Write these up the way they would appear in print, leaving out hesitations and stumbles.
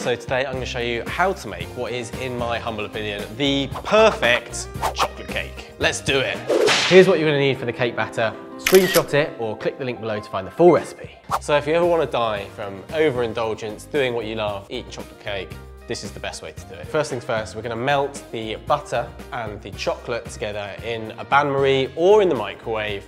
So today I'm going to show you how to make what is, in my humble opinion, the perfect chocolate cake. Let's do it. Here's what you're going to need for the cake batter. Screenshot it or click the link below to find the full recipe. So if you ever want to die from overindulgence, doing what you love, eating chocolate cake, this is the best way to do it. First things first, we're going to melt the butter and the chocolate together in a bain-marie or in the microwave.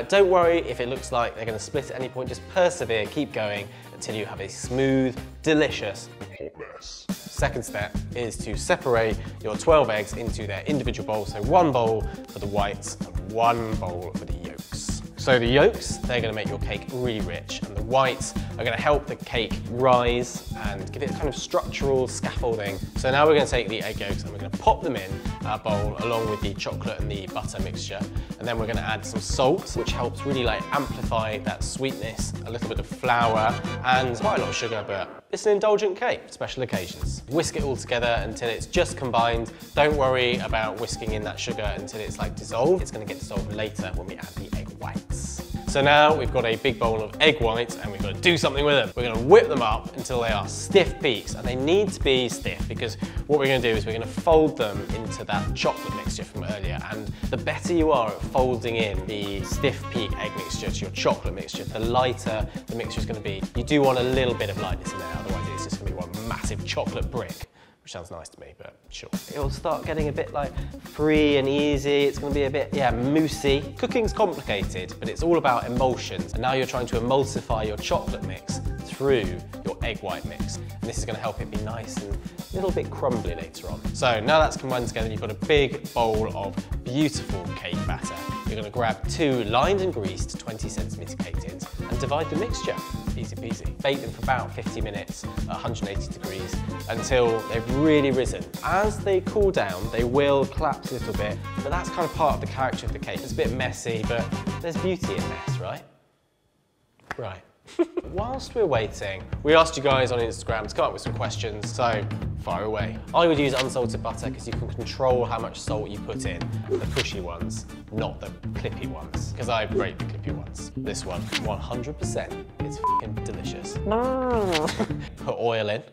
Don't worry if it looks like they're going to split at any point, just persevere, keep going until you have a smooth, delicious hot mess. Second step is to separate your 12 eggs into their individual bowls. So one bowl for the whites and one bowl for the yolks. So the yolks, they're going to make your cake really rich, and the whites are going to help the cake rise and give it a kind of structural scaffolding. So now we're going to take the egg yolks and we're going to pop them in our bowl along with the chocolate and the butter mixture. And then we're going to add some salt, which helps really amplify that sweetness, a little bit of flour and quite a lot of sugar, but it's an indulgent cake for special occasions. Whisk it all together until it's just combined. Don't worry about whisking in that sugar until it's dissolved. It's going to get dissolved later when we add the egg whites. So now we've got a big bowl of egg whites and we've got to do something with them. We're going to whip them up until they are stiff peaks, and they need to be stiff because what we're going to do is we're going to fold them into that chocolate mixture from earlier, and the better you are at folding in the stiff peak egg mixture to your chocolate mixture, the lighter the mixture is going to be. You do want a little bit of lightness in there, otherwise it's just going to be one massive chocolate brick. Which sounds nice to me, but sure. It'll start getting a bit free and easy. It's gonna be a bit, moussey. Cooking's complicated, but it's all about emulsions. And now you're trying to emulsify your chocolate mix through your egg white mix. And this is gonna help it be nice and a little bit crumbly later on. So now that's combined together, you've got a big bowl of beautiful cake batter. You're gonna grab 2 lined and greased 20cm cake tins and divide the mixture. Easy peasy. Bake them for about 50 minutes at 180 degrees until they've really risen. As they cool down, they will collapse a little bit, but that's kind of part of the character of the cake. It's a bit messy, but there's beauty in mess, right? Right. Whilst we're waiting, we asked you guys on Instagram to come up with some questions, so fire away. I would use unsalted butter because you can control how much salt you put in, the pushy ones, not the clippy ones, because I rate the clippy ones. This one, 100%, it's f***ing delicious. Put oil in,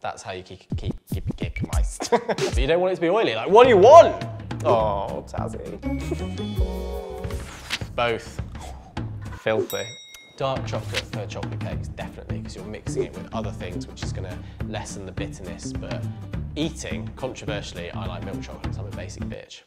that's how you keep your cake moist. But you don't want it to be oily, what do you want? Oh, Tazzy. Both. Filthy. Dark chocolate for chocolate cakes, definitely, because you're mixing it with other things, which is going to lessen the bitterness. But eating, controversially, I like milk chocolate because I'm a basic bitch.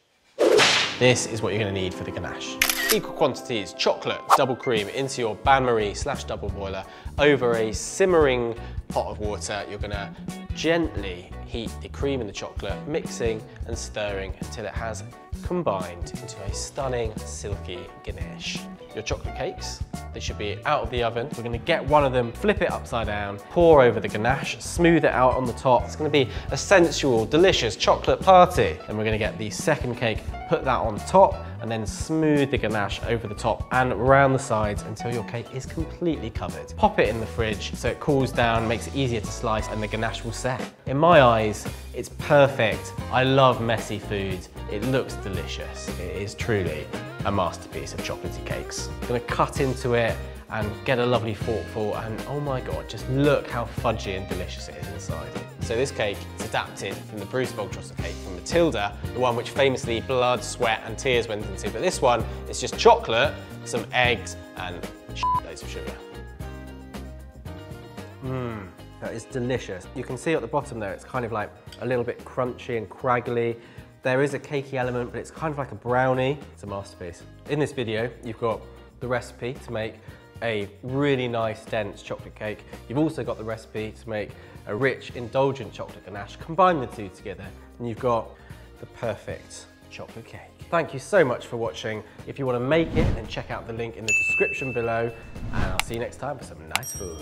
This is what you're going to need for the ganache. Equal quantities chocolate, double cream into your bain-marie / double boiler. Over a simmering pot of water, you're going to gently heat the cream and the chocolate, mixing and stirring until it has combined into a stunning silky ganache. Your chocolate cakes, they should be out of the oven. We're gonna get one of them, flip it upside down, pour over the ganache, smooth it out on the top. It's gonna be a sensual, delicious chocolate party. Then we're gonna get the second cake, put that on top, and then smooth the ganache over the top and around the sides until your cake is completely covered. Pop it in the fridge so it cools down, makes it easier to slice, and the ganache will set. In my eyes, it's perfect. I love messy food. It looks delicious. It is truly a masterpiece of chocolatey cakes. I'm gonna cut into it and get a lovely forkful, and oh my God, just look how fudgy and delicious it is inside. So this cake is adapted from the Bruce Bog chocolate cake from Matilda, the one which famously blood, sweat and tears went into, but this one is just chocolate, some eggs and loads of sugar. That is delicious. You can see at the bottom there, it's kind of a little bit crunchy and craggly. There is a cakey element, but it's kind of like a brownie. It's a masterpiece. In this video, you've got the recipe to make a really nice, dense chocolate cake. You've also got the recipe to make a rich, indulgent chocolate ganache. Combine the two together, and you've got the perfect chocolate cake. Thank you so much for watching. If you want to make it, then check out the link in the description below, and I'll see you next time for some nice food.